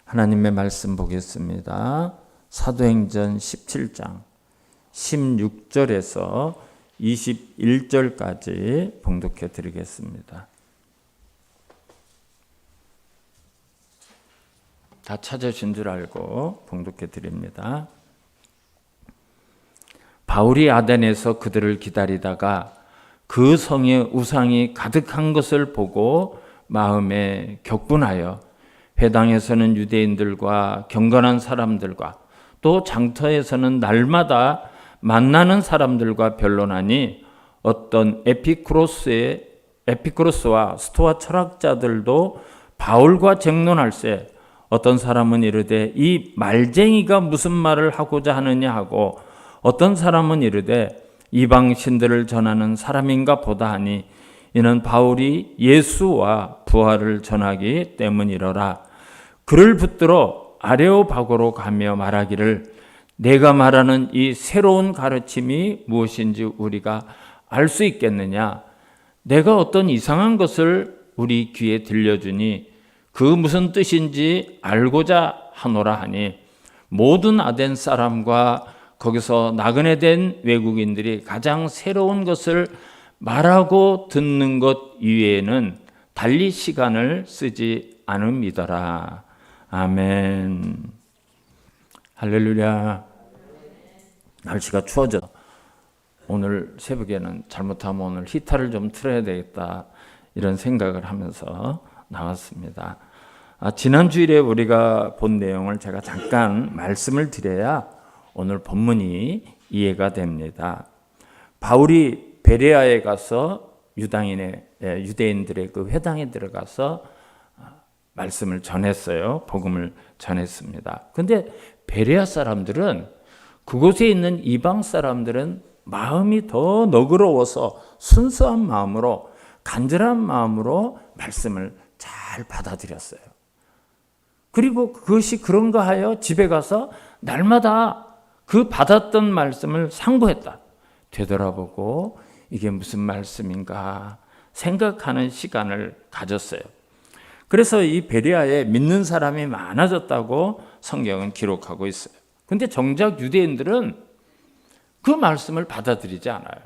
하나님의 말씀 보겠습니다. 사도행전 17장 16절에서 21절까지 봉독해 드리겠습니다. 다 찾으신 줄 알고 봉독해 드립니다. 바울이 아덴에서 그들을 기다리다가 그 성에 우상이 가득한 것을 보고 마음에 격분하여 회당에서는 유대인들과 경건한 사람들과 또 장터에서는 날마다 만나는 사람들과 변론하니 어떤 에피쿠로스와 스토아 철학자들도 바울과 쟁론할세 어떤 사람은 이르되 이 말쟁이가 무슨 말을 하고자 하느냐 하고 어떤 사람은 이르되 이방 신들을 전하는 사람인가 보다 하니 이는 바울이 예수와 부활을 전하기 때문이로라. 그를 붙들어 아레오바고로 가며 말하기를 내가 말하는 이 새로운 가르침이 무엇인지 우리가 알 수 있겠느냐? 내가 어떤 이상한 것을 우리 귀에 들려주니 그 무슨 뜻인지 알고자 하노라 하니 모든 아덴 사람과 거기서 나그네 된 외국인들이 가장 새로운 것을 말하고 듣는 것 이외에는 달리 시간을 쓰지 않음이더라. 아멘. 할렐루야. 날씨가 추워져. 오늘 새벽에는 잘못하면 오늘 히터를 좀 틀어야 되겠다 이런 생각을 하면서 나왔습니다. 지난 주일에 우리가 본 내용을 제가 잠깐 말씀을 드려야 오늘 본문이 이해가 됩니다. 바울이 베레아에 가서 유대인들의 그 회당에 들어가서 말씀을 전했어요. 복음을 전했습니다. 그런데 베레아 사람들은 그곳에 있는 이방 사람들은 마음이 더 너그러워서 순수한 마음으로 간절한 마음으로 말씀을 잘 받아들였어요. 그리고 그것이 그런가 하여 집에 가서 날마다 그 받았던 말씀을 상고했다. 되돌아보고 이게 무슨 말씀인가 생각하는 시간을 가졌어요. 그래서 이 베레아에 믿는 사람이 많아졌다고 성경은 기록하고 있어요. 그런데 정작 유대인들은 그 말씀을 받아들이지 않아요.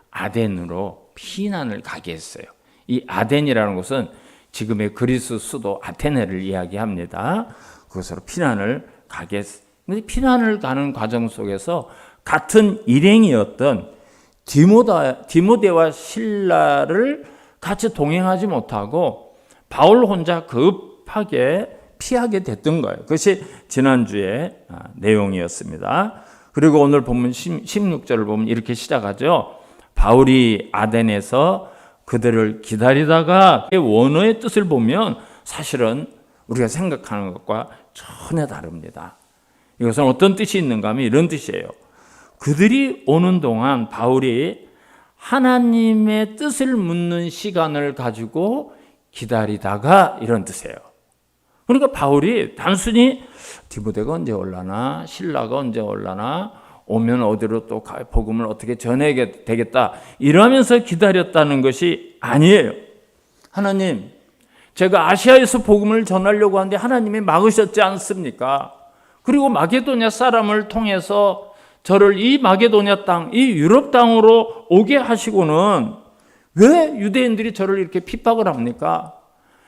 아덴으로 피난을 가게 했어요. 이 아덴이라는 곳은 지금의 그리스 수도 아테네를 이야기합니다. 그곳으로 피난을 가게 했어요. 근데 피난을 가는 과정 속에서 같은 일행이었던 디모데와 실라를 같이 동행하지 못하고 바울 혼자 급하게 피하게 됐던 거예요. 그것이 지난주의 내용이었습니다. 그리고 오늘 본문 16절을 보면 이렇게 시작하죠. 바울이 아덴에서 그들을 기다리다가 원어의 뜻을 보면 사실은 우리가 생각하는 것과 전혀 다릅니다. 이것은 어떤 뜻이 있는가 하면 이런 뜻이에요. 그들이 오는 동안 바울이 하나님의 뜻을 묻는 시간을 가지고 기다리다가 이런 뜻이에요. 그러니까 바울이 단순히 디모데가 언제 올라나 실라가 언제 올라나 오면 어디로 또 복음을 어떻게 전해야 되겠다 이러면서 기다렸다는 것이 아니에요. 하나님, 제가 아시아에서 복음을 전하려고 하는데 하나님이 막으셨지 않습니까? 그리고 마게도냐 사람을 통해서 저를 이 마게도냐 땅, 이 유럽 땅으로 오게 하시고는 왜 유대인들이 저를 이렇게 핍박을 합니까?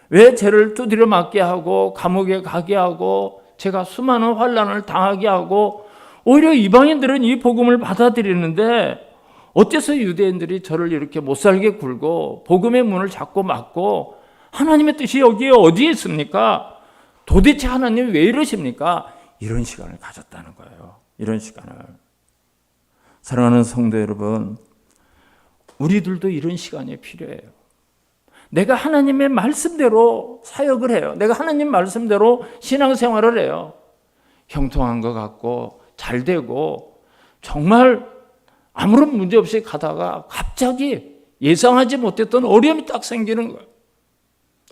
왜 저를 두드려 맞게 하고 감옥에 가게 하고 제가 수많은 환난을 당하게 하고 오히려 이방인들은 이 복음을 받아들이는데 어째서 유대인들이 저를 이렇게 못살게 굴고 복음의 문을 자꾸 막고 하나님의 뜻이 여기에 어디에 있습니까? 도대체 하나님이 왜 이러십니까? 이런 시간을 가졌다는 거예요. 이런 시간을. 사랑하는 성도 여러분, 우리들도 이런 시간이 필요해요. 내가 하나님의 말씀대로 사역을 해요. 내가 하나님 말씀대로 신앙생활을 해요. 형통한 것 같고 잘 되고 정말 아무런 문제 없이 가다가 갑자기 예상하지 못했던 어려움이 딱 생기는 거예요.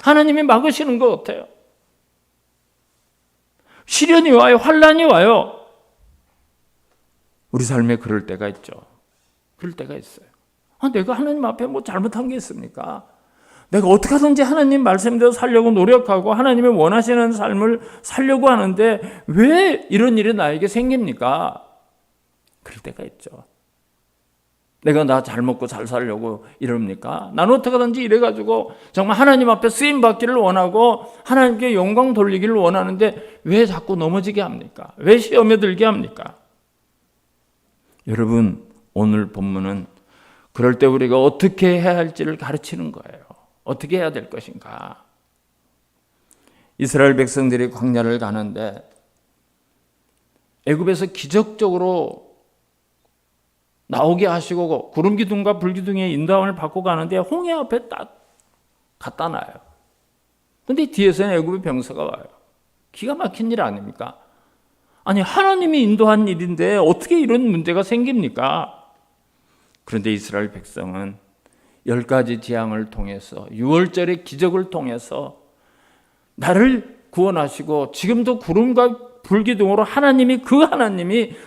하나님이 막으시는 것 같아요. 시련이 와요. 환난이 와요. 우리 삶에 그럴 때가 있죠. 그럴 때가 있어요. 내가 하나님 앞에 뭐 잘못한 게 있습니까? 내가 어떻게 하든지 하나님 말씀대로 살려고 노력하고 하나님이 원하시는 삶을 살려고 하는데 왜 이런 일이 나에게 생깁니까? 그럴 때가 있죠. 내가 나 잘 먹고 잘 살려고 이럽니까? 나는 어떻게 하든지 이래가지고 정말 하나님 앞에 쓰임 받기를 원하고 하나님께 영광 돌리기를 원하는데 왜 자꾸 넘어지게 합니까? 왜 시험에 들게 합니까? 여러분, 오늘 본문은 그럴 때 우리가 어떻게 해야 할지를 가르치는 거예요. 어떻게 해야 될 것인가? 이스라엘 백성들이 광야를 가는데 애굽에서 기적적으로 나오게 하시고 구름 기둥과 불 기둥의 인도함을 받고 가는데 홍해 앞에 딱 갖다 놔요. 근데 뒤에서는 애굽의 병사가 와요. 기가 막힌 일 아닙니까? 아니, 하나님이 인도한 일인데 어떻게 이런 문제가 생깁니까? 그런데 이스라엘 백성은 10가지 재앙을 통해서 6월절의 기적을 통해서 나를 구원하시고 지금도 구름과 불기둥으로 하나님이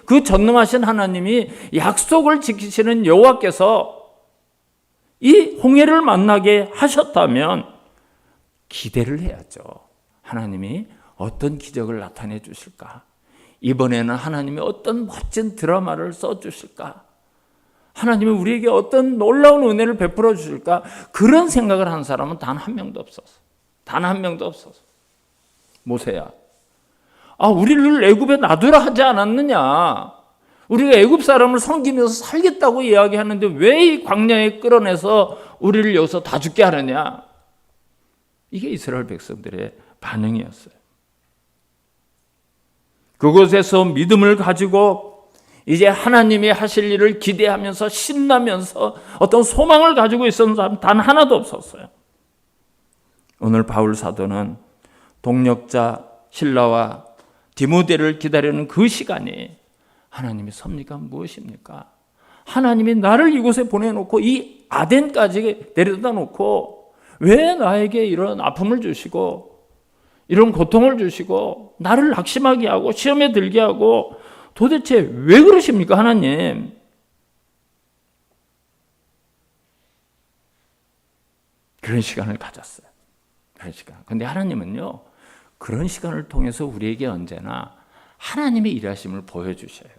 그 전능하신 하나님이 약속을 지키시는 여호와께서 이 홍해를 만나게 하셨다면 기대를 해야죠. 하나님이 어떤 기적을 나타내 주실까? 이번에는 하나님이 어떤 멋진 드라마를 써 주실까? 하나님이 우리에게 어떤 놀라운 은혜를 베풀어 주실까? 그런 생각을 한 사람은 단 한 명도 없었어. 단 한 명도 없었어. 모세야, 우리를 애굽에 놔두라 하지 않았느냐? 우리가 애굽 사람을 섬기면서 살겠다고 이야기하는데 왜 이 광야에 끌어내서 우리를 여기서 다 죽게 하느냐? 이게 이스라엘 백성들의 반응이었어요. 그곳에서 믿음을 가지고 이제 하나님이 하실 일을 기대하면서 신나면서 어떤 소망을 가지고 있었는 사람 단 하나도 없었어요. 오늘 바울 사도는 동역자 실라와 디모데를 기다리는 그 시간이 하나님의 섭리가 무엇입니까? 하나님이 나를 이곳에 보내놓고 이 아덴까지 내려다 놓고 왜 나에게 이런 아픔을 주시고 이런 고통을 주시고 나를 낙심하게 하고 시험에 들게 하고 도대체 왜 그러십니까, 하나님? 그런 시간을 가졌어요. 그런 시간. 근데 하나님은요, 그런 시간을 통해서 우리에게 언제나 하나님의 일하심을 보여주셔요.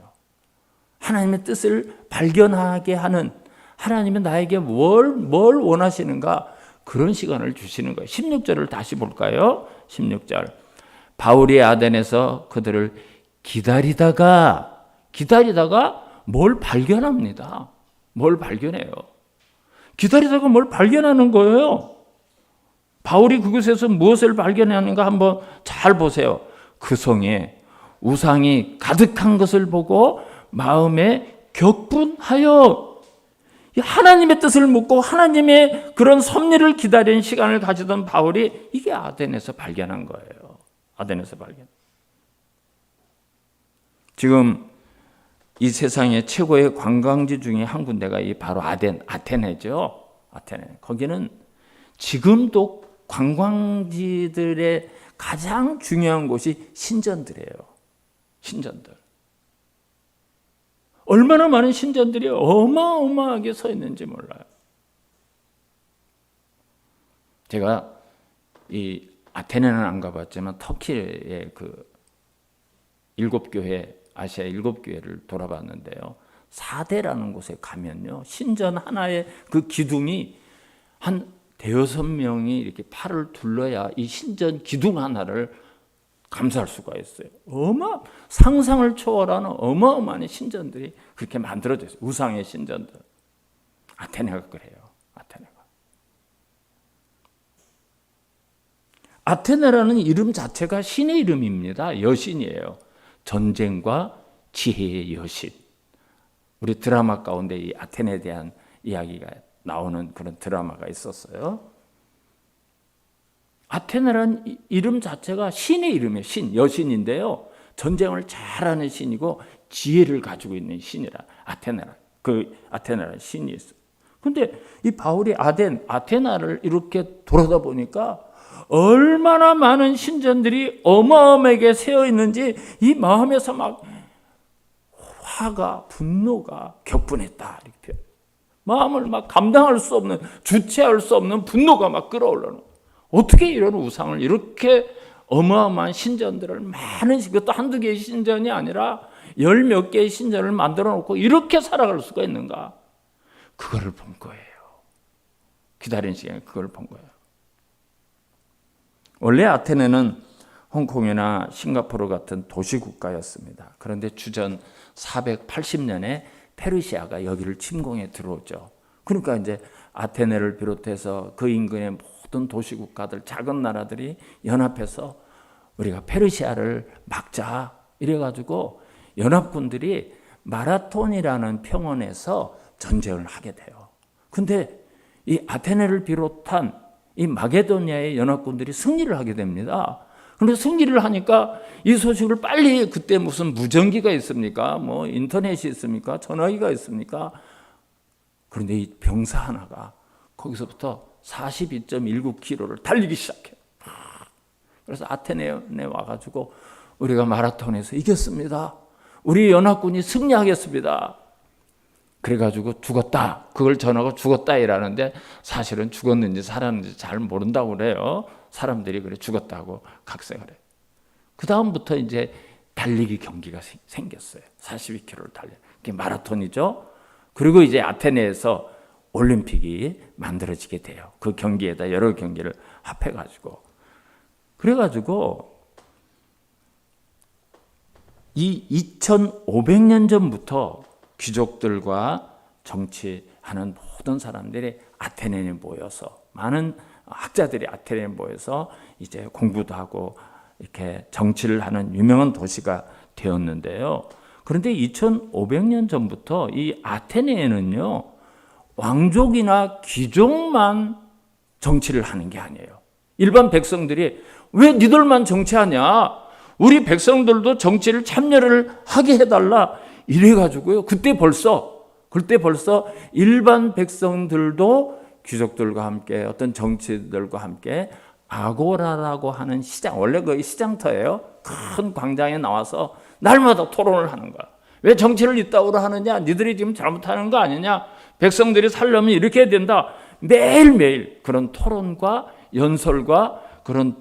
하나님의 뜻을 발견하게 하는, 하나님이 나에게 뭘 원하시는가, 그런 시간을 주시는 거예요. 16절을 다시 볼까요? 16절. 바울이 아덴에서 그들을 기다리다가 뭘 발견합니다. 뭘 발견해요? 기다리다가 뭘 발견하는 거예요. 바울이 그곳에서 무엇을 발견하는가 한번 잘 보세요. 그 성에 우상이 가득한 것을 보고 마음에 격분하여 하나님의 뜻을 묻고 하나님의 그런 섭리를 기다리는 시간을 가지던 바울이 이게 아덴에서 발견한 거예요. 아덴에서 발견. 지금 이 세상의 최고의 관광지 중에 한 군데가 이 바로 아테네죠. 아테네. 거기는 지금도 관광지들의 가장 중요한 곳이 신전들이에요. 신전들. 얼마나 많은 신전들이 어마어마하게 서 있는지 몰라요. 제가 이 아테네는 안 가봤지만 터키의 그 7교회, 아시아 7교회를 돌아봤는데요. 사대라는 곳에 가면요, 신전 하나의 그 기둥이 한 대여섯 명이 이렇게 팔을 둘러야 이 신전 기둥 하나를 감사할 수가 있어요. 상상을 초월하는 어마어마한 신전들이 그렇게 만들어져 있어요. 우상의 신전들. 아테네가 그래요. 아테네라는 이름 자체가 신의 이름입니다. 여신이에요. 전쟁과 지혜의 여신. 우리 드라마 가운데 이 아테네에 대한 이야기가 나오는 그런 드라마가 있었어요. 아테네라는 이름 자체가 신의 이름이에요. 신, 여신인데요. 전쟁을 잘하는 신이고 지혜를 가지고 있는 신이라 아테네라는 신이 있어요. 근데 이 바울이 아테나를 이렇게 돌아다 보니까 얼마나 많은 신전들이 어마어마하게 세어 있는지 이 마음에서 막 화가, 분노가 격분했다. 이렇게. 마음을 막 감당할 수 없는, 주체할 수 없는 분노가 막 끌어올라는. 어떻게 이런 우상을, 이렇게 어마어마한 신전들을 많은, 그것도 한두 개의 신전이 아니라 열 몇 개의 신전을 만들어 놓고 이렇게 살아갈 수가 있는가? 그거를 본 거예요. 기다린 시간에 그걸 본 거예요. 원래 아테네는 홍콩이나 싱가포르 같은 도시국가였습니다. 그런데 주전 480년에 페르시아가 여기를 침공해 들어오죠. 그러니까 이제 아테네를 비롯해서 그 인근의 모든 도시국가들, 작은 나라들이 연합해서 우리가 페르시아를 막자 이래가지고 연합군들이 마라톤이라는 평원에서 전쟁을 하게 돼요. 근데 이 아테네를 비롯한 이 마게도니아의 연합군들이 승리를 하게 됩니다. 그런데 승리를 하니까 이 소식을 빨리, 그때 무슨 무전기가 있습니까? 뭐 인터넷이 있습니까? 전화기가 있습니까? 그런데 이 병사 하나가 거기서부터 42.19km를 달리기 시작해요. 그래서 아테네에 와가지고 우리가 마라톤에서 이겼습니다. 우리 연합군이 승리하겠습니다. 그래가지고 죽었다. 그걸 전하고 죽었다 이라는데 사실은 죽었는지 살았는지 잘 모른다고 그래요. 사람들이 그래 죽었다고 각색을 해요. 그 다음부터 이제 달리기 경기가 생겼어요. 42km를 달려. 그게 마라톤이죠. 그리고 이제 아테네에서 올림픽이 만들어지게 돼요. 그 경기에다 여러 경기를 합해가지고. 그래가지고 이 2500년 전부터 귀족들과 정치하는 모든 사람들이 아테네에 모여서, 많은 학자들이 아테네에 모여서 이제 공부도 하고 이렇게 정치를 하는 유명한 도시가 되었는데요. 그런데 2500년 전부터 이 아테네에는요, 왕족이나 귀족만 정치를 하는 게 아니에요. 일반 백성들이 왜 니들만 정치하냐? 우리 백성들도 정치를 참여를 하게 해달라. 이래가지고요. 그때 벌써 일반 백성들도 귀족들과 함께 어떤 정치들과 함께 아고라라고 하는 시장, 원래 그 시장터예요. 큰 광장에 나와서 날마다 토론을 하는 거야. 왜 정치를 이따구로 하느냐? 니들이 지금 잘못하는 거 아니냐? 백성들이 살려면 이렇게 해야 된다. 매일매일 그런 토론과 연설과 그런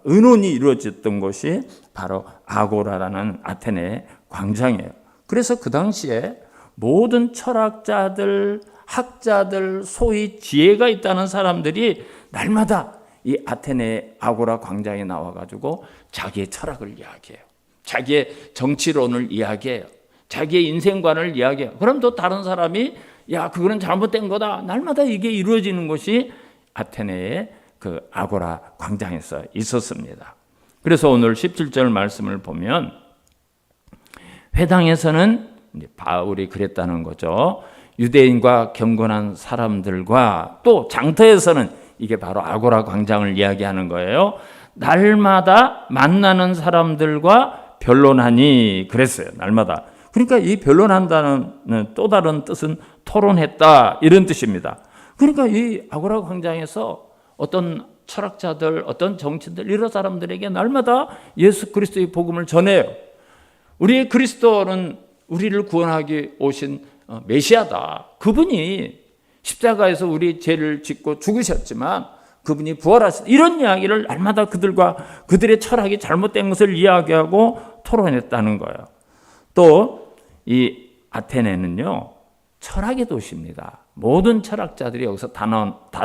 의논이 이루어졌던 곳이 바로 아고라라는 아테네의 광장이에요. 그래서 그 당시에 모든 철학자들, 학자들, 소위 지혜가 있다는 사람들이 날마다 이 아테네 아고라 광장에 나와가지고 자기의 철학을 이야기해요. 자기의 정치론을 이야기해요. 자기의 인생관을 이야기해요. 그럼 또 다른 사람이 야, 그거는 잘못된 거다. 날마다 이게 이루어지는 것이 아테네의 그 아고라 광장에서 있었습니다. 그래서 오늘 17절 말씀을 보면 회당에서는 바울이 그랬다는 거죠. 유대인과 경건한 사람들과 또 장터에서는, 이게 바로 아고라 광장을 이야기하는 거예요. 날마다 만나는 사람들과 변론하니 그랬어요. 날마다. 그러니까 이 변론한다는 또 다른 뜻은 토론했다 이런 뜻입니다. 그러니까 이 아고라 광장에서 어떤 철학자들, 어떤 정치인들, 이런 사람들에게 날마다 예수 그리스도의 복음을 전해요. 우리의 그리스도는 우리를 구원하기 오신 메시아다. 그분이 십자가에서 우리 죄를 짓고 죽으셨지만 그분이 부활하셨다. 이런 이야기를 날마다 그들의 철학이 잘못된 것을 이야기하고 토론했다는 거예요. 또 이 아테네는요, 철학의 도시입니다. 모든 철학자들이 여기서 다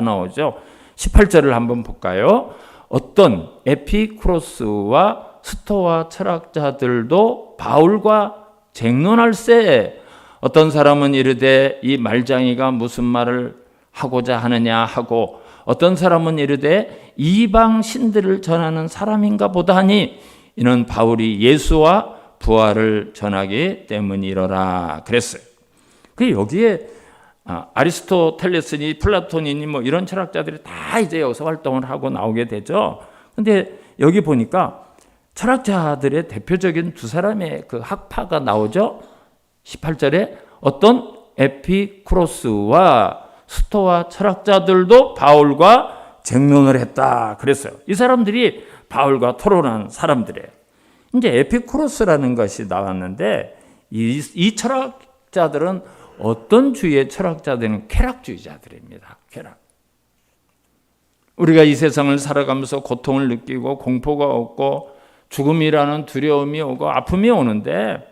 나오죠. 18절을 한번 볼까요? 어떤 에피쿠로스와 스토아 철학자들도 바울과 쟁론할세. 어떤 사람은 이르되 이 말장이가 무슨 말을 하고자 하느냐 하고, 어떤 사람은 이르되 이방 신들을 전하는 사람인가 보다 하니 이는 바울이 예수와 부활을 전하기 때문이로라 그랬어요. 그 여기에 아리스토텔레스니 플라톤이니 뭐 이런 철학자들이 다 이제 여기서 활동을 하고 나오게 되죠. 근데 여기 보니까 철학자들의 대표적인 두 사람의 그 학파가 나오죠. 18절에 어떤 에피쿠로스와 스토아 철학자들도 바울과 쟁론을 했다 그랬어요. 이 사람들이 바울과 토론한 사람들이에요. 이제 에피쿠로스라는 것이 나왔는데 이 철학자들은 어떤 주의의 철학자들은 쾌락주의자들입니다. 쾌락. 우리가 이 세상을 살아가면서 고통을 느끼고 공포가 오고 죽음이라는 두려움이 오고 아픔이 오는데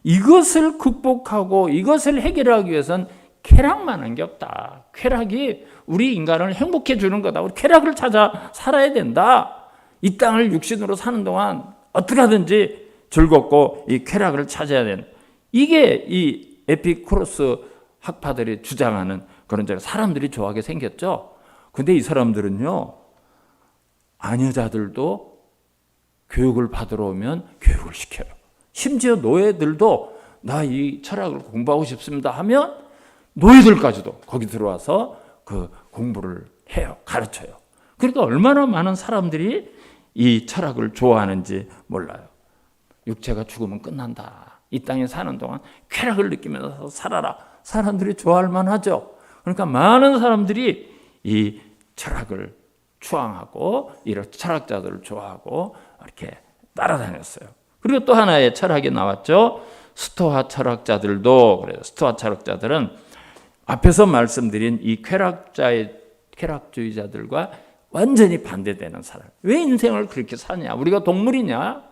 이것을 극복하고 이것을 해결하기 위해서는 쾌락만 한 게 없다. 쾌락이 우리 인간을 행복해 주는 거다. 우리 쾌락을 찾아 살아야 된다. 이 땅을 육신으로 사는 동안 어떻게 하든지 즐겁고 이 쾌락을 찾아야 된다. 이게 이 에피쿠로스 학파들이 주장하는 그런 사람들이 좋아하게 생겼죠. 근데 이 사람들은요, 아녀자들도 교육을 받으러 오면 교육을 시켜요. 심지어 노예들도 나 이 철학을 공부하고 싶습니다 하면 노예들까지도 거기 들어와서 그 공부를 해요. 가르쳐요. 그러니까 얼마나 많은 사람들이 이 철학을 좋아하는지 몰라요. 육체가 죽으면 끝난다. 이 땅에 사는 동안 쾌락을 느끼면서 살아라. 사람들이 좋아할 만하죠. 그러니까 많은 사람들이 이 철학을 추앙하고 이런 철학자들을 좋아하고 이렇게 따라다녔어요. 그리고 또 하나의 철학이 나왔죠. 스토아 철학자들도 그래요. 스토아 철학자들은 앞에서 말씀드린 이 쾌락주의자들과 완전히 반대되는 사람. 왜 인생을 그렇게 사냐? 우리가 동물이냐?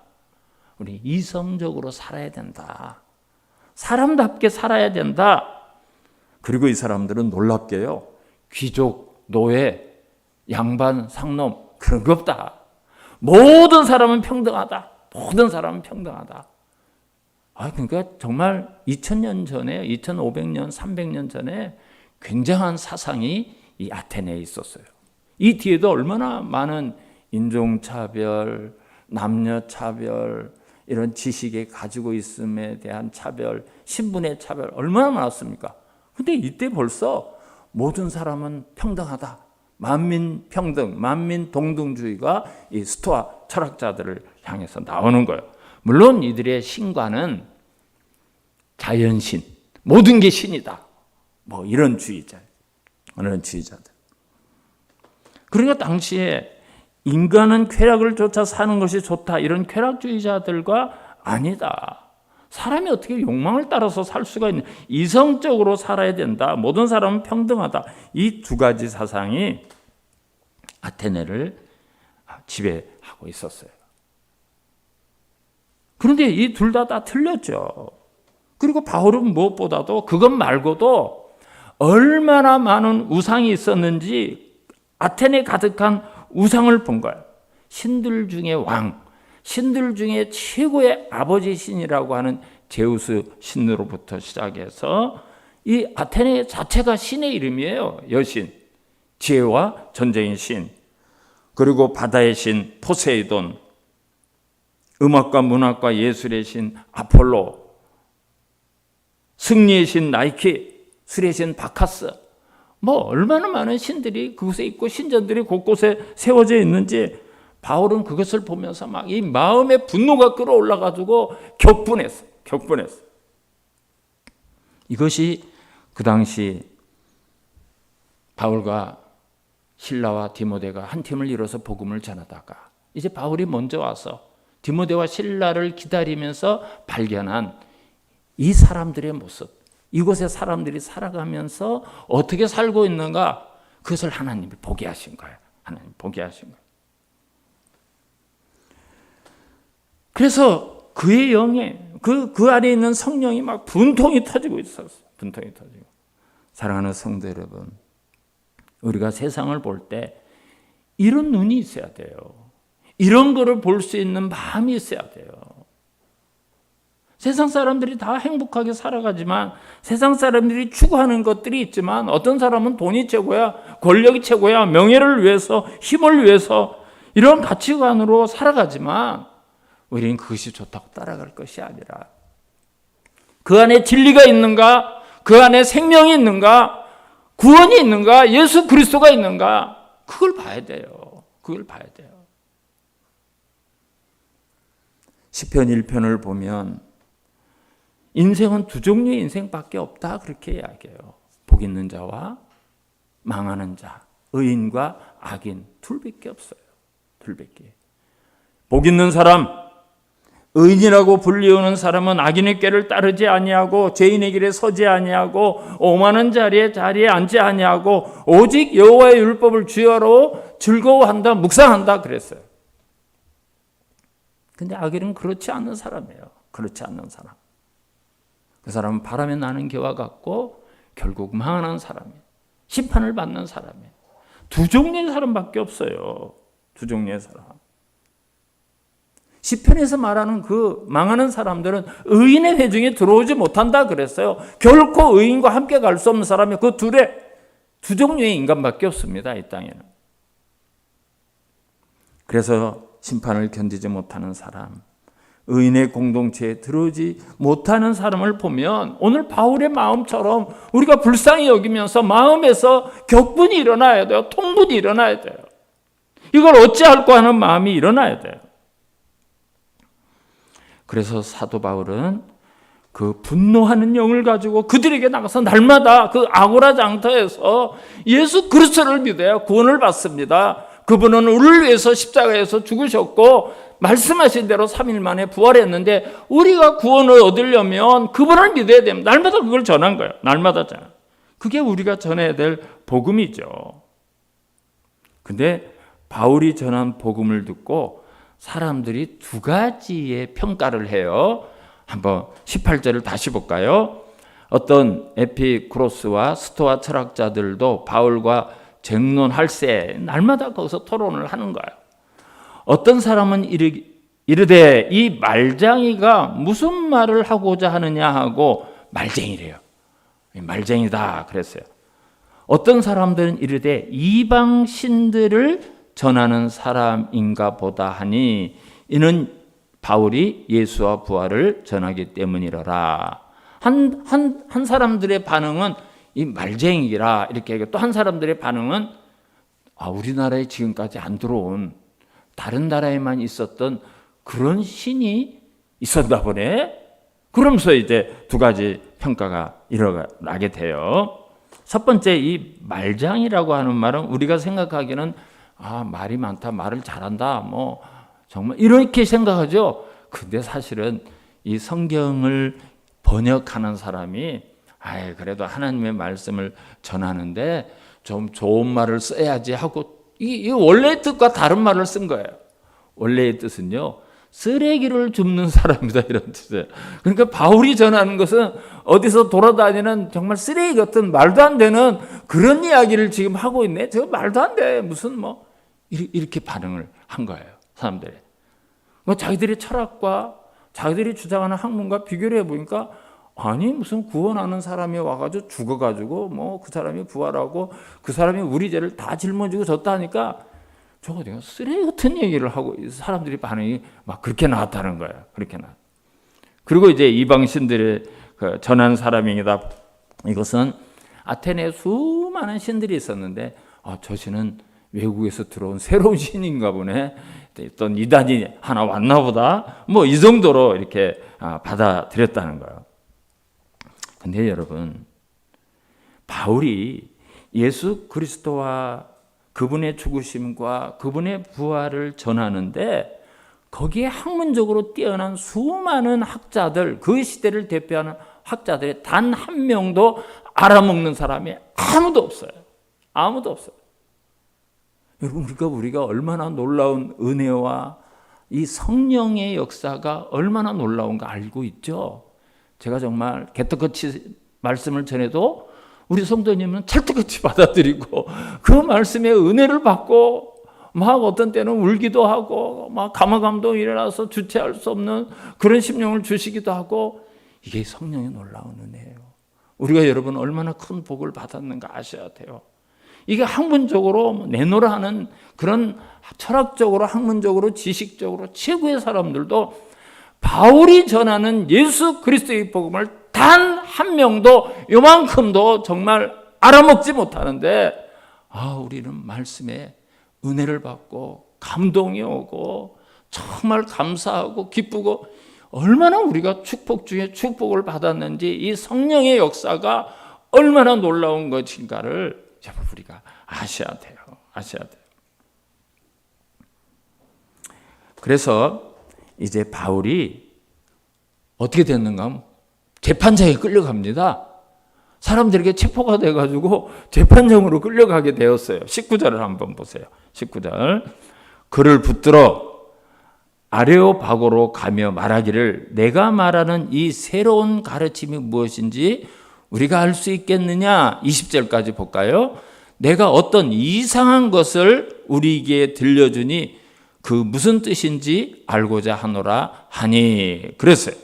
우리 이성적으로 살아야 된다. 사람답게 살아야 된다. 그리고 이 사람들은 놀랍게요. 귀족, 노예, 양반, 상놈 그런 거 없다. 모든 사람은 평등하다. 모든 사람은 평등하다. 그러니까 정말 2000년 전에 2500년, 300년 전에 굉장한 사상이 이 아테네에 있었어요. 이 뒤에도 얼마나 많은 인종차별, 남녀차별, 이런 지식에 가지고 있음에 대한 차별, 신분의 차별 얼마나 많았습니까? 근데 이때 벌써 모든 사람은 평등하다. 만민 평등, 만민 동등주의가 이 스토아 철학자들을 향해서 나오는 거예요. 물론 이들의 신과는 자연신, 모든 게 신이다. 뭐 이런 주의자, 이런 주의자들. 그러니까 당시에 인간은 쾌락을 쫓아 사는 것이 좋다. 이런 쾌락주의자들과 아니다. 사람이 어떻게 욕망을 따라서 살 수가 있냐. 이성적으로 살아야 된다. 모든 사람은 평등하다. 이 두 가지 사상이 아테네를 지배하고 있었어요. 그런데 이 둘 다 틀렸죠. 그리고 바울은 무엇보다도 그것 말고도 얼마나 많은 우상이 있었는지 아테네 가득한 우상을 본 거예요. 신들 중에 왕, 신들 중에 최고의 아버지 신이라고 하는 제우스 신으로부터 시작해서 이 아테네 자체가 신의 이름이에요. 여신, 지혜와 전쟁의 신, 그리고 바다의 신 포세이돈, 음악과 문학과 예술의 신 아폴로, 승리의 신 나이키, 술의 신 바카스, 뭐 얼마나 많은 신들이 그곳에 있고 신전들이 곳곳에 세워져 있는지 바울은 그것을 보면서 막 이 마음의 분노가 끌어올라가지고 격분했어. 이것이 그 당시 바울과 실라와 디모데가 한 팀을 이뤄서 복음을 전하다가 이제 바울이 먼저 와서 디모데와 실라를 기다리면서 발견한 이 사람들의 모습, 이곳에 사람들이 살아가면서 어떻게 살고 있는가, 그것을 하나님이 보게 하신 거예요. 하나님 보게 하신 거예요. 그래서 그의 영에 그 안에 있는 성령이 막 분통이 터지고 있었어요. 분통이 터지고. 사랑하는 성도 여러분, 우리가 세상을 볼 때 이런 눈이 있어야 돼요. 이런 거를 볼 수 있는 마음이 있어야 돼요. 세상 사람들이 다 행복하게 살아가지만 세상 사람들이 추구하는 것들이 있지만 어떤 사람은 돈이 최고야, 권력이 최고야, 명예를 위해서, 힘을 위해서 이런 가치관으로 살아가지만 우리는 그것이 좋다고 따라갈 것이 아니라 그 안에 진리가 있는가, 그 안에 생명이 있는가, 구원이 있는가, 예수 그리스도가 있는가, 그걸 봐야 돼요. 그걸 봐야 돼요. 시편 1편을 보면 인생은 두 종류의 인생밖에 없다 그렇게 이야기해요. 복 있는 자와 망하는 자, 의인과 악인 둘밖에 없어요. 둘밖에. 복 있는 사람, 의인이라고 불리우는 사람은 악인의 꾀를 따르지 아니하고 죄인의 길에 서지 아니하고 오만한 자리에 앉지 아니하고 오직 여호와의 율법을 주야로 즐거워한다, 묵상한다 그랬어요. 근데 악인은 그렇지 않는 사람이에요. 그렇지 않는 사람. 그 사람은 바람에 나는 개와 같고 결국 망하는 사람이에요. 심판을 받는 사람이에요. 두 종류의 사람밖에 없어요. 두 종류의 사람. 시편에서 말하는 그 망하는 사람들은 의인의 회중에 들어오지 못한다 그랬어요. 결코 의인과 함께 갈 수 없는 사람이 그 두 종류의 인간밖에 없습니다. 이 땅에는. 그래서 심판을 견디지 못하는 사람, 의인의 공동체에 들어오지 못하는 사람을 보면 오늘 바울의 마음처럼 우리가 불쌍히 여기면서 마음에서 격분이 일어나야 돼요. 통분이 일어나야 돼요. 이걸 어찌할까 하는 마음이 일어나야 돼요. 그래서 사도 바울은 그 분노하는 영을 가지고 그들에게 나가서 날마다 그 아고라 장터에서 예수 그리스도를 믿어야 구원을 받습니다. 그분은 우리를 위해서 십자가에서 죽으셨고 말씀하신 대로 3일 만에 부활했는데 우리가 구원을 얻으려면 그분을 믿어야 됩니다. 날마다 그걸 전한 거예요. 날마다 전한. 그게 우리가 전해야 될 복음이죠. 근데 바울이 전한 복음을 듣고 사람들이 두 가지의 평가를 해요. 한번 18절을 다시 볼까요? 어떤 에피쿠로스와 스토아 철학자들도 바울과 쟁론할세 날마다 거기서 토론을 하는 거예요. 어떤 사람은 이르되 이 말쟁이가 무슨 말을 하고자 하느냐 하고 말쟁이래요. 말쟁이다 그랬어요. 어떤 사람들은 이르되 이방 신들을 전하는 사람인가 보다 하니 이는 바울이 예수와 부활을 전하기 때문이라라. 한 사람들의 반응은 이 말쟁이라 이렇게 하고 또 한 사람들의 반응은 우리나라에 지금까지 안 들어온 다른 나라에만 있었던 그런 신이 있었나 보네. 그러면서 이제 두 가지 평가가 일어나게 돼요. 첫 번째 이 말장이라고 하는 말은 우리가 생각하기에는 말이 많다, 말을 잘한다, 뭐 정말 이렇게 생각하죠. 근데 사실은 이 성경을 번역하는 사람이 그래도 하나님의 말씀을 전하는데 좀 좋은 말을 써야지 하고 이 원래의 뜻과 다른 말을 쓴 거예요. 원래의 뜻은요, 쓰레기를 줍는 사람이다 이런 뜻이에요. 그러니까 바울이 전하는 것은 어디서 돌아다니는 정말 쓰레기 같은 말도 안 되는 그런 이야기를 지금 하고 있네. 저거 말도 안 돼. 무슨 뭐 이렇게 반응을 한 거예요. 사람들이. 자기들의 철학과 자기들이 주장하는 학문과 비교를 해보니까 아니 무슨 구원하는 사람이 와가지고 죽어가지고 뭐 그 사람이 부활하고 그 사람이 우리 죄를 다 짊어지고 졌다 하니까 저거 내가 쓰레기 같은 얘기를 하고 사람들이 반응이 막 그렇게 나왔다는 거예요. 그렇게 나. 그리고 이제 이방신들의 전한 사람이다. 이것은 아테네에 수많은 신들이 있었는데 저 신은 외국에서 들어온 새로운 신인가 보네. 어떤 이단이 하나 왔나 보다. 뭐 이 정도로 이렇게 받아들였다는 거예요. 근데 여러분, 바울이 예수 그리스도와 그분의 죽으심과 그분의 부활을 전하는데 거기에 학문적으로 뛰어난 수많은 학자들, 그 시대를 대표하는 학자들의 단 한 명도 알아먹는 사람이 아무도 없어요. 아무도 없어요. 여러분, 우리가 얼마나 놀라운 은혜와 이 성령의 역사가 얼마나 놀라운가 알고 있죠? 제가 정말 개떡같이 말씀을 전해도 우리 성도님은 찰떡같이 받아들이고 그 말씀의 은혜를 받고 막 어떤 때는 울기도 하고 막 감화감동 일어나서 주체할 수 없는 그런 심령을 주시기도 하고 이게 성령의 놀라운 은혜예요. 우리가 여러분 얼마나 큰 복을 받았는가 아셔야 돼요. 이게 학문적으로 내놓으라 하는 그런 철학적으로 학문적으로 지식적으로 최고의 사람들도 바울이 전하는 예수 그리스도의 복음을 단 한 명도 요만큼도 정말 알아먹지 못하는데 우리는 말씀에 은혜를 받고 감동이 오고 정말 감사하고 기쁘고 얼마나 우리가 축복 중에 축복을 받았는지 이 성령의 역사가 얼마나 놀라운 것인가를 우리가 아셔야 돼요. 아셔야 돼요. 그래서 이제 바울이 어떻게 됐는가 하면 재판장에 끌려갑니다. 사람들에게 체포가 돼가지고 재판장으로 끌려가게 되었어요. 19절을 한번 보세요. 19절. 그를 붙들어 아레오파고로 가며 말하기를 내가 말하는 이 새로운 가르침이 무엇인지 우리가 알 수 있겠느냐. 20절까지 볼까요? 내가 어떤 이상한 것을 우리에게 들려주니 그 무슨 뜻인지 알고자 하노라 하니. 그랬어요.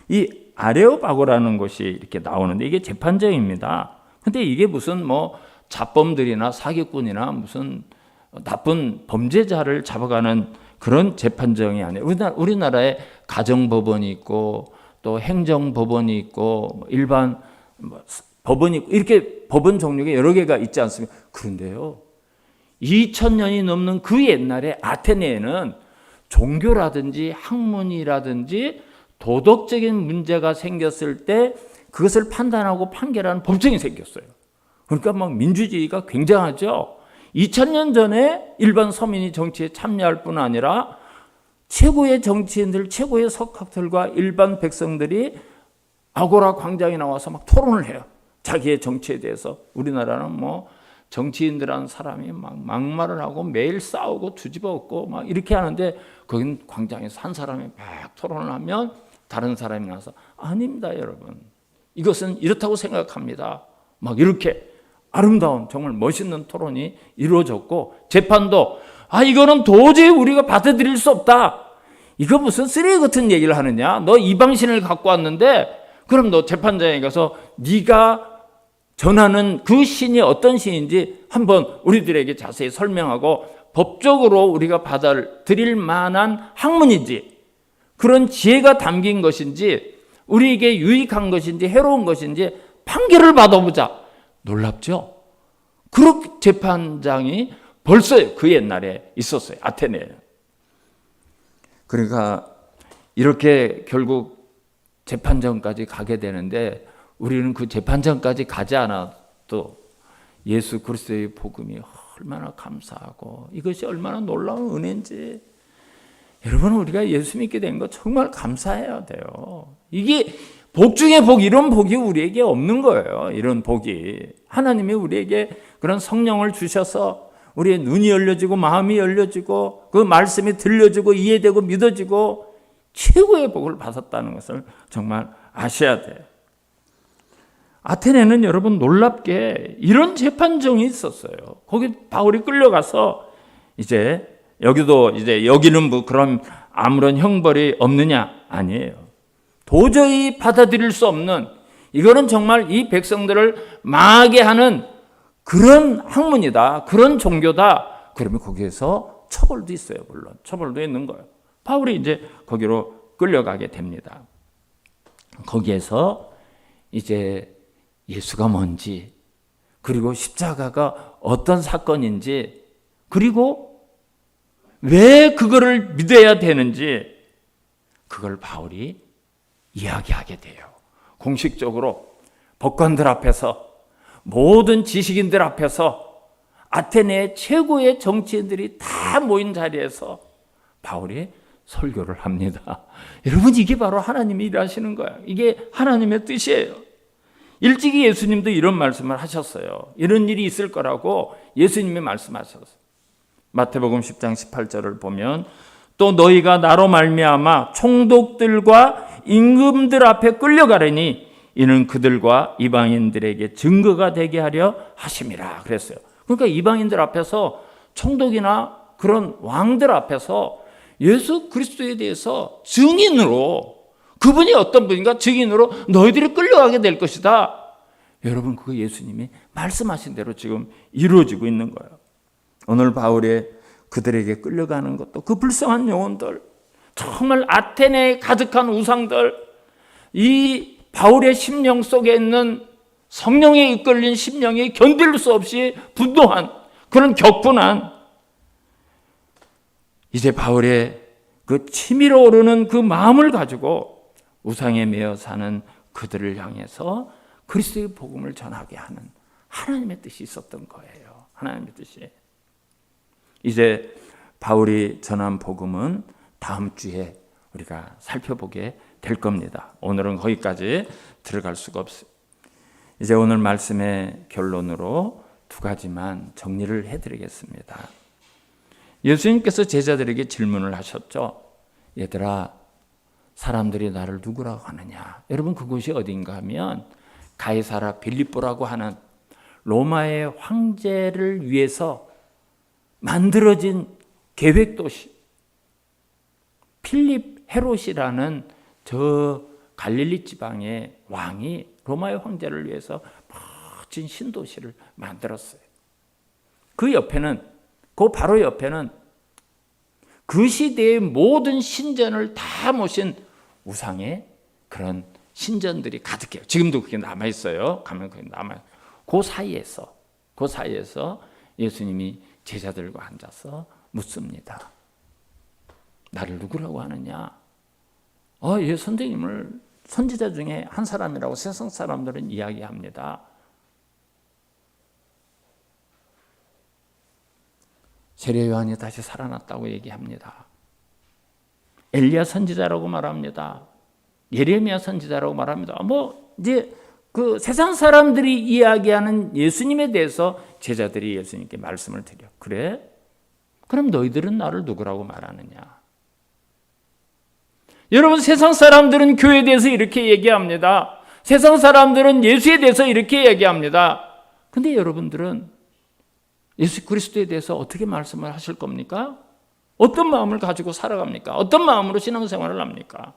이 아레오파고라는 곳이 이렇게 나오는데 이게 재판정입니다. 근데 이게 무슨 뭐 자범들이나 사기꾼이나 무슨 나쁜 범죄자를 잡아가는 그런 재판정이 아니에요. 우리나라에 가정법원이 있고 또 행정법원이 있고 일반 법원이 있고 이렇게 법원 종류가 여러 개가 있지 않습니까? 그런데요, 2000년이 넘는 그 옛날에 아테네에는 종교라든지 학문이라든지 도덕적인 문제가 생겼을 때 그것을 판단하고 판결하는 법정이 생겼어요. 그러니까 막 민주주의가 굉장하죠. 2000년 전에 일반 서민이 정치에 참여할 뿐 아니라 최고의 정치인들, 최고의 석학들과 일반 백성들이 아고라 광장에 나와서 막 토론을 해요. 자기의 정치에 대해서. 우리나라는 뭐 정치인들한 사람이 막 막말을 하고 매일 싸우고 뒤집어 엎고 막 이렇게 하는데 거긴 광장에서 한 사람이 막 토론을 하면 다른 사람이 나와서 아닙니다, 여러분. 이것은 이렇다고 생각합니다. 막 이렇게 아름다운 정말 멋있는 토론이 이루어졌고 재판도 이거는 도저히 우리가 받아들일 수 없다. 이거 무슨 쓰레기 같은 얘기를 하느냐. 너 이방신을 갖고 왔는데 그럼 너 재판장에 가서 네가 전하는 그 신이 어떤 신인지 한번 우리들에게 자세히 설명하고 법적으로 우리가 받아들일 만한 학문인지 그런 지혜가 담긴 것인지 우리에게 유익한 것인지 해로운 것인지 판결을 받아보자. 놀랍죠? 그렇게 재판장이 벌써 그 옛날에 있었어요. 아테네에. 그러니까 이렇게 결국 재판장까지 가게 되는데 우리는 그 재판장까지 가지 않아도 예수 그리스도의 복음이 얼마나 감사하고 이것이 얼마나 놀라운 은혜인지 여러분 우리가 예수 믿게 된 거 정말 감사해야 돼요. 이게 복 중에 복, 이런 복이 우리에게 없는 거예요. 이런 복이. 하나님이 우리에게 그런 성령을 주셔서 우리의 눈이 열려지고 마음이 열려지고 그 말씀이 들려지고 이해되고 믿어지고 최고의 복을 받았다는 것을 정말 아셔야 돼요. 아테네는 여러분 놀랍게 이런 재판정이 있었어요. 거기 바울이 끌려가서 이제 여기도 이제 여기는 뭐 그런 아무런 형벌이 없느냐? 아니에요. 도저히 받아들일 수 없는 이거는 정말 이 백성들을 망하게 하는 그런 학문이다. 그런 종교다. 그러면 거기에서 처벌도 있어요. 물론 처벌도 있는 거예요. 바울이 이제 거기로 끌려가게 됩니다. 거기에서 이제 예수가 뭔지 그리고 십자가가 어떤 사건인지 그리고 왜 그거를 믿어야 되는지 그걸 바울이 이야기하게 돼요. 공식적으로 법관들 앞에서 모든 지식인들 앞에서 아테네의 최고의 정치인들이 다 모인 자리에서 바울이 설교를 합니다. 여러분 이게 바로 하나님이 일하시는 거예요. 이게 하나님의 뜻이에요. 일찍이 예수님도 이런 말씀을 하셨어요. 이런 일이 있을 거라고 예수님이 말씀하셨어요. 마태복음 10장 18절을 보면 또 너희가 나로 말미암아 총독들과 임금들 앞에 끌려가려니 이는 그들과 이방인들에게 증거가 되게 하려 하심이라 그랬어요. 그러니까 이방인들 앞에서 총독이나 그런 왕들 앞에서 예수 그리스도에 대해서 증인으로 그분이 어떤 분인가 증인으로 너희들이 끌려가게 될 것이다. 여러분 그거 예수님이 말씀하신 대로 지금 이루어지고 있는 거예요. 오늘 바울의 그들에게 끌려가는 것도 그 불쌍한 영혼들 정말 아테네에 가득한 우상들 이 바울의 심령 속에 있는 성령에 이끌린 심령이 견딜 수 없이 분노한 그런 격분한 이제 바울의 그 치밀어 오르는 그 마음을 가지고 우상에 매여 사는 그들을 향해서 그리스도의 복음을 전하게 하는 하나님의 뜻이 있었던 거예요. 하나님의 뜻이. 이제 바울이 전한 복음은 다음 주에 우리가 살펴보게 될 겁니다. 오늘은 거기까지 들어갈 수가 없어요. 이제 오늘 말씀의 결론으로 두 가지만 정리를 해드리겠습니다. 예수님께서 제자들에게 질문을 하셨죠. 얘들아, 사람들이 나를 누구라고 하느냐? 여러분, 그곳이 어딘가 하면 가이사라 빌립보라고 하는 로마의 황제를 위해서 만들어진 계획도시, 필립 헤롯이라는 저 갈릴리 지방의 왕이 로마의 황제를 위해서 멋진 신도시를 만들었어요. 그 옆에는, 그 바로 옆에는 그 시대의 모든 신전을 다 모신 우상의 그런 신전들이 가득해요. 지금도 그게 남아있어요. 가면 그게 남아요. 그 사이에서 예수님이 제자들과 앉아서 묻습니다. 나를 누구라고 하느냐? 예, 선생님을 선지자 중에 한 사람이라고 세상 사람들은 이야기합니다. 세례 요한이 다시 살아났다고 얘기합니다. 엘리야 선지자라고 말합니다. 예레미야 선지자라고 말합니다. 이제 그 세상 사람들이 이야기하는 예수님에 대해서 제자들이 예수님께 말씀을 드려. 그래? 그럼 너희들은 나를 누구라고 말하느냐? 여러분, 세상 사람들은 교회에 대해서 이렇게 얘기합니다. 세상 사람들은 예수에 대해서 이렇게 얘기합니다. 근데 여러분들은 예수 그리스도에 대해서 어떻게 말씀을 하실 겁니까? 어떤 마음을 가지고 살아갑니까? 어떤 마음으로 신앙생활을 합니까?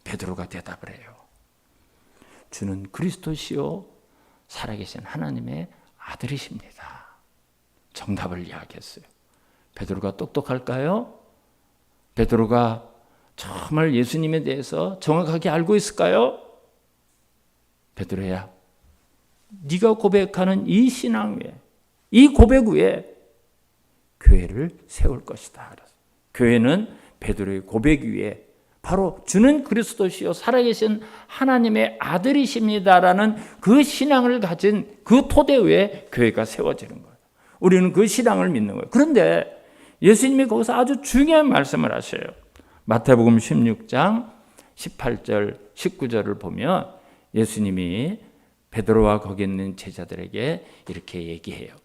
베드로가 대답을 해요. 주는 그리스도시요 살아계신 하나님의 아들이십니다. 정답을 이야기했어요. 베드로가 똑똑할까요? 베드로가 정말 예수님에 대해서 정확하게 알고 있을까요? 베드로야, 네가 고백하는 이 신앙 위에, 이 고백 위에 교회를 세울 것이다. 교회는 베드로의 고백 위에 바로 주는 그리스도시요 살아계신 하나님의 아들이십니다라는 그 신앙을 가진 그 토대 위에 교회가 세워지는 거예요. 우리는 그 신앙을 믿는 거예요. 그런데 예수님이 거기서 아주 중요한 말씀을 하셔요. 마태복음 16장 18절 19절을 보면 예수님이 베드로와 거기 있는 제자들에게 이렇게 얘기해요.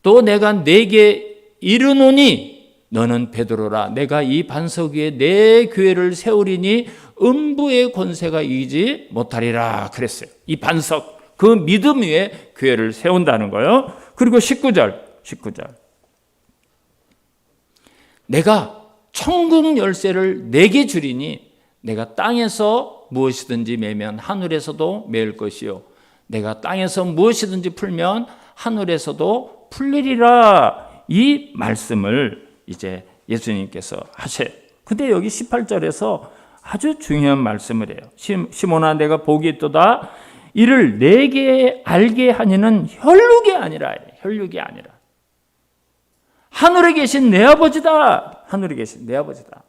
또 내가 네게 이르노니 너는 베드로라. 내가 이 반석 위에 내 교회를 세우리니 음부의 권세가 이기지 못하리라 그랬어요. 이 반석, 그 믿음 위에 교회를 세운다는 거예요. 그리고 19절 내가 천국 열쇠를 내게 주리니 내가 땅에서 무엇이든지 매면 하늘에서도 매일 것이요 내가 땅에서 무엇이든지 풀면 하늘에서도 풀리리라. 이 말씀을 이제 예수님께서 하셔요. 근데 여기 18절에서 아주 중요한 말씀을 해요. 시몬아, 내가 복이 있도다. 이를 내게 알게 하니는 혈육이 아니라 하늘에 계신 내 아버지다. 하늘에 계신 내 아버지다.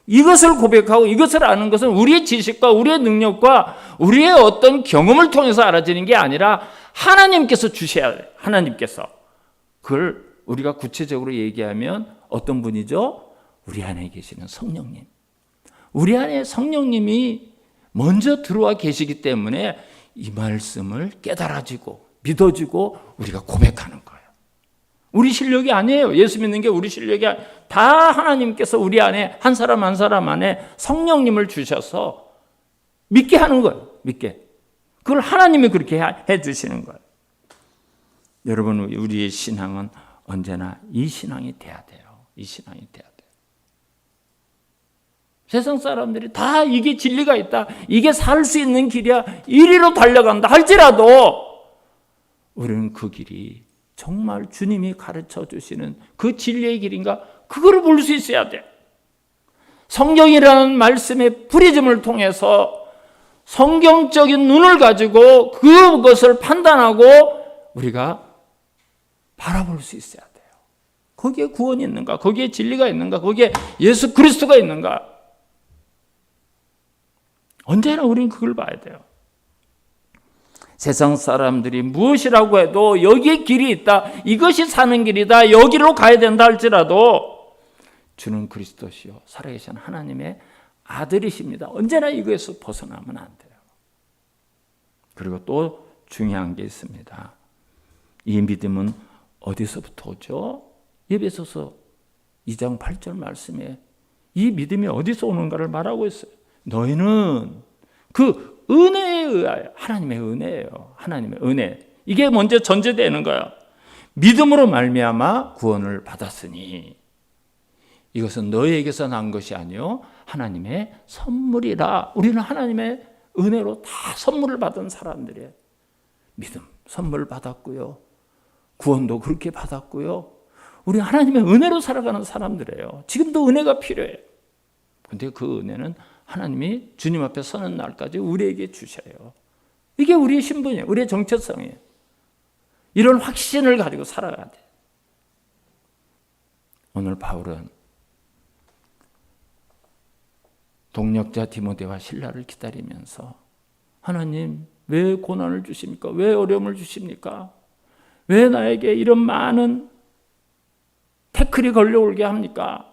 이것을 고백하고 이것을 아는 것은 우리의 지식과 우리의 능력과 우리의 어떤 경험을 통해서 알아지는 게 아니라 하나님께서 주셔야 돼요. 하나님께서. 그걸 우리가 구체적으로 얘기하면 어떤 분이죠? 우리 안에 계시는 성령님. 우리 안에 성령님이 먼저 들어와 계시기 때문에 이 말씀을 깨달아지고 믿어지고 우리가 고백하는 거예요. 우리 실력이 아니에요. 예수 믿는 게 우리 실력이 아니에요. 다 하나님께서 우리 안에 한 사람 한 사람 안에 성령님을 주셔서 믿게 하는 거예요. 믿게. 그걸 하나님이 그렇게 해 주시는 거예요. 여러분, 우리의 신앙은 언제나 이 신앙이 돼야 돼요. 이 신앙이 돼야 돼요. 세상 사람들이 다 이게 진리가 있다, 이게 살 수 있는 길이야, 이리로 달려간다 할지라도 우리는 그 길이 정말 주님이 가르쳐 주시는 그 진리의 길인가, 그거를 볼 수 있어야 돼. 성경이라는 말씀의 프리즘을 통해서 성경적인 눈을 가지고 그것을 판단하고 우리가 바라볼 수 있어야 돼요. 거기에 구원이 있는가? 거기에 진리가 있는가? 거기에 예수 그리스도가 있는가? 언제나 우리는 그걸 봐야 돼요. 세상 사람들이 무엇이라고 해도 여기에 길이 있다, 이것이 사는 길이다, 여기로 가야 된다 할지라도 주는 그리스도시요 살아계신 하나님의 아들이십니다. 언제나 이거에서 벗어나면 안 돼요. 그리고 또 중요한 게 있습니다. 이 믿음은 어디서부터 오죠? 에베소서 2장 8절 말씀에 이 믿음이 어디서 오는가를 말하고 있어요. 너희는 그 은혜에 의하여, 하나님의 은혜예요. 하나님의 은혜. 이게 먼저 전제되는 거야. 믿음으로 말미암아 구원을 받았으니 이것은 너희에게서 난 것이 아니요 하나님의 선물이라. 우리는 하나님의 은혜로 다 선물을 받은 사람들이에요. 믿음 선물 받았고요. 구원도 그렇게 받았고요. 우리 하나님의 은혜로 살아가는 사람들이에요. 지금도 은혜가 필요해요. 근데 그 은혜는 하나님이 주님 앞에 서는 날까지 우리에게 주셔요. 이게 우리의 신분이에요. 우리의 정체성이에요. 이런 확신을 가지고 살아가야 돼요. 오늘 바울은 동역자 디모데와 실라를 기다리면서 하나님 왜 고난을 주십니까? 왜 어려움을 주십니까? 왜 나에게 이런 많은 태클이 걸려오게 합니까?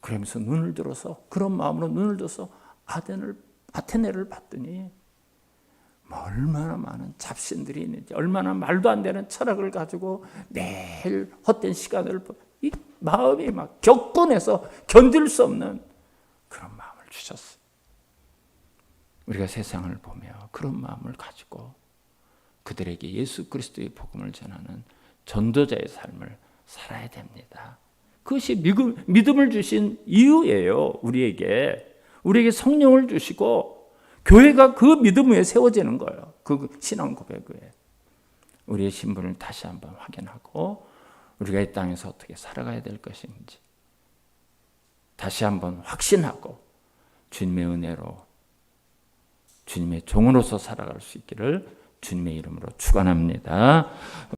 그러면서 눈을 들어서 그런 마음으로 눈을 들어서 아테네를 봤더니 얼마나 많은 잡신들이 있는지, 얼마나 말도 안 되는 철학을 가지고 매일 헛된 시간을, 이 마음이 막 격분해서 견딜 수 없는 그런 마음을 주셨어요. 우리가 세상을 보며 그런 마음을 가지고 그들에게 예수 그리스도의 복음을 전하는 전도자의 삶을 살아야 됩니다. 그것이 믿음을 주신 이유예요. 우리에게 성령을 주시고 교회가 그 믿음 위에 세워지는 거예요. 그 신앙 고백 위에. 우리의 신분을 다시 한번 확인하고 우리가 이 땅에서 어떻게 살아가야 될 것인지 다시 한번 확신하고 주님의 은혜로 주님의 종으로서 살아갈 수 있기를 주님의 이름으로 축원합니다.